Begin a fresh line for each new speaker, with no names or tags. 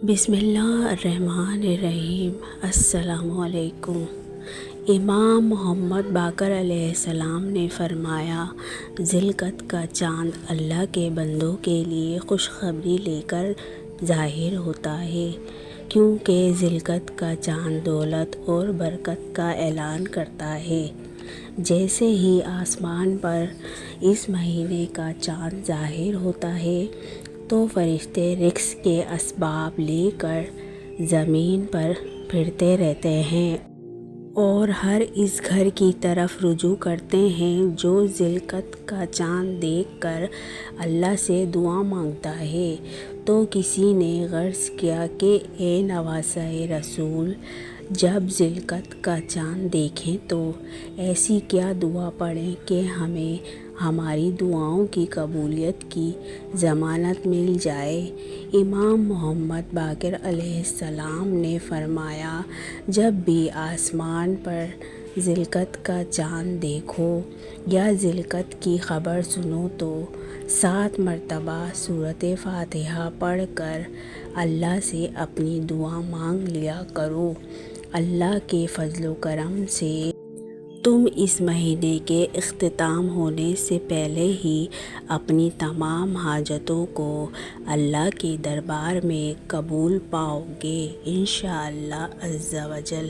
بسم اللہ الرحمن الرحیم۔ السلام علیکم۔ امام محمد باقر علیہ السلام نے فرمایا، ذی القعدہ کا چاند اللہ کے بندوں کے لیے خوشخبری لے کر ظاہر ہوتا ہے، کیونکہ ذی القعدہ کا چاند دولت اور برکت کا اعلان کرتا ہے۔ جیسے ہی آسمان پر اس مہینے کا چاند ظاہر ہوتا ہے تو فرشتے رزق کے اسباب لے کر زمین پر پھرتے رہتے ہیں اور ہر اس گھر کی طرف رجوع کرتے ہیں جو ذی القعدہ کا چاند دیکھ کر اللہ سے دعا مانگتا ہے۔ تو کسی نے غرض کیا کہ اے نواسۂ رسول، جب ذی القعدہ کا چاند دیکھیں تو ایسی کیا دعا پڑھیں کہ ہمیں ہماری دعاؤں کی قبولیت کی ضمانت مل جائے؟ امام محمد باقر علیہ السلام نے فرمایا، جب بھی آسمان پر ذی القعدہ کا چاند دیکھو یا ذی القعدہ کی خبر سنو تو 7 مرتبہ سورۃ فاتحہ پڑھ کر اللہ سے اپنی دعا مانگ لیا کرو۔ اللہ کے فضل و کرم سے تم اس مہینے کے اختتام ہونے سے پہلے ہی اپنی تمام حاجتوں کو اللہ کے دربار میں قبول پاؤ گے انشاءاللہ عز و جل۔